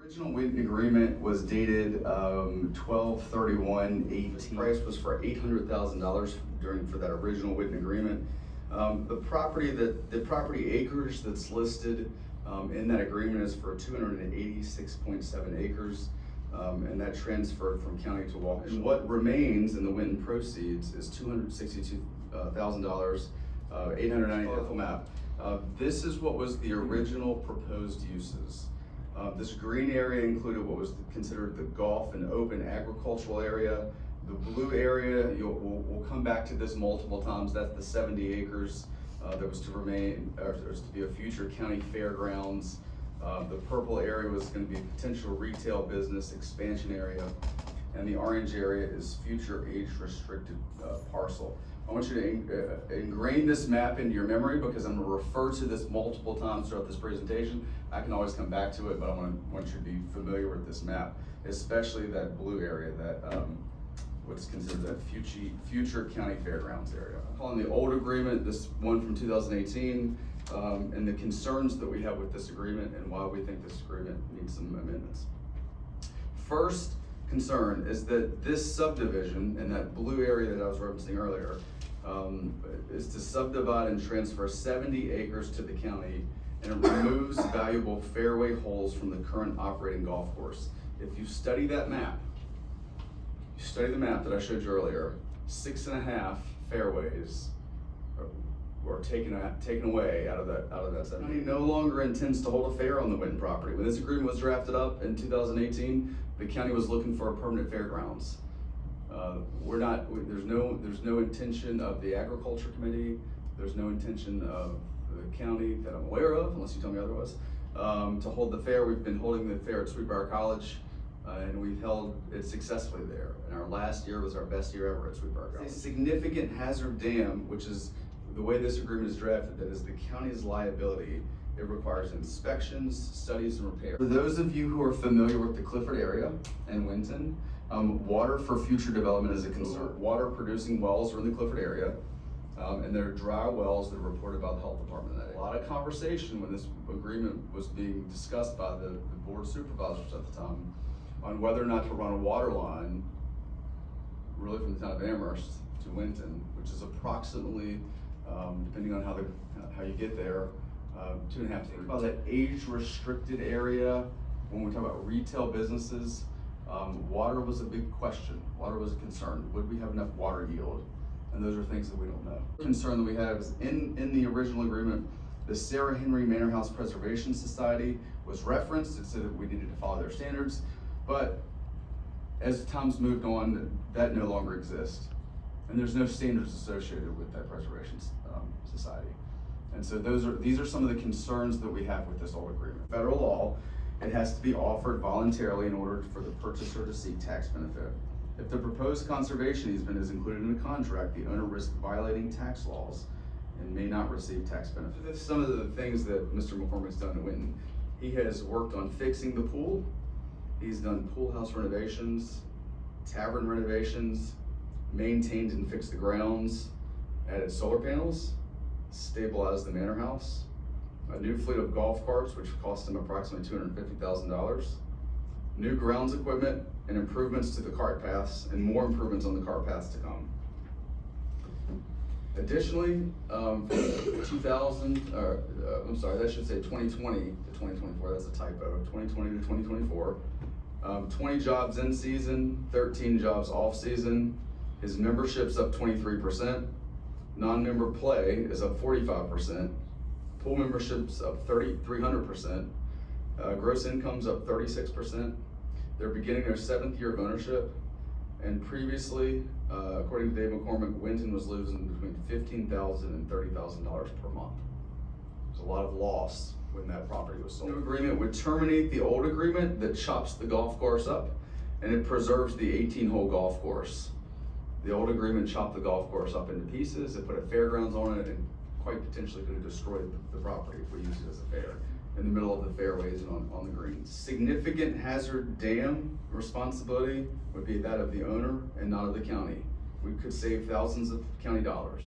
Original Winton agreement was dated 12/31/18. Price was for $800,000 for that original Winton agreement. The property acreage that's listed in that agreement is for 286.7 acres, and that transferred from county to Walker. And what remains in the Winton proceeds is $262,000, 890 map. This is what was the original proposed uses. This green area included what was considered the golf and open agricultural area. The blue area, we'll come back to this multiple times, that's the 70 acres that was to remain, or was to be a future county fairgrounds. The purple area was going to be a potential retail business expansion area, and the orange area is future age restricted parcel. I want you to ingrain this map into your memory because I'm going to refer to this multiple times throughout this presentation. I can always come back to it, but I want you to be familiar with this map, especially that blue area, that what's considered that future county fairgrounds area. On the old agreement, this one from 2018, and the concerns that we have with this agreement and why we think this agreement needs some amendments. First concern is that this subdivision in that blue area that I was referencing earlier is to subdivide and transfer 70 acres to the county, and it removes valuable fairway holes from the current operating golf course. If you study that map, you study the map that I showed you earlier, 6.5 fairways were taken away out of that 70. The county no longer intends to hold a fair on the Winton property. When this agreement was drafted up in 2018, the county was looking for a permanent fairgrounds. There's no intention of the agriculture committee. There's no intention of the county that I'm aware of, unless you tell me otherwise, to hold the fair. We've been holding the fair at Sweetbriar College, and we've held it successfully there. And our last year was our best year ever at Sweetbriar College. A significant hazard dam, which is the way this agreement is drafted, that is the county's liability. It requires inspections, studies, and repair. For those of you who are familiar with the Clifford area and Winton, water for future development is a concern. Water producing wells are in the Clifford area, and there are dry wells that are reported by the health department. A lot of conversation when this agreement was being discussed by the board of supervisors at the time on whether or not to run a water line, really from the town of Amherst to Winton, which is approximately, depending on how you get there, 2.5 to 3. About that age-restricted area, when we talk about retail businesses, water was a big question. Water was a concern. Would we have enough water yield? And those are things that we don't know. The concern that we have is in the original agreement, the Sarah Henry Manor House Preservation Society was referenced. It said that we needed to follow their standards, but as time's moved on, that no longer exists. And there's no standards associated with that preservation society. And so these are some of the concerns that we have with this old agreement. Federal law, it has to be offered voluntarily in order for the purchaser to seek tax benefit. If the proposed conservation easement is included in the contract, the owner risks violating tax laws and may not receive tax benefit. That's some of the things that Mr. McCormick's done in Winton. He has worked on fixing the pool. He's done pool house renovations, tavern renovations, maintained and fixed the grounds, added solar panels, stabilized the manor house, a new fleet of golf carts, which cost him approximately $250,000, new grounds equipment, and improvements to the cart paths, and more improvements on the cart paths to come. Additionally, from 2020 to 2024, that's a typo, 2020 to 2024, 20 jobs in season, 13 jobs off season. His membership's up 23%. Non-member play is up 45%. Pool membership's up 300%. Gross income's up 36%. They're beginning their 7th year of ownership. And previously, according to Dave McCormick, Winton was losing between $15,000 and $30,000 per month. There's a lot of loss when that property was sold. The new agreement would terminate the old agreement that chops the golf course up, and it preserves the 18-hole golf course. The old agreement chopped the golf course up into pieces. It put a fairgrounds on it, and quite potentially could have destroyed the property if we used it as a fair in the middle of the fairways and on the greens. Significant hazard dam responsibility would be that of the owner and not of the county. We could save thousands of county dollars.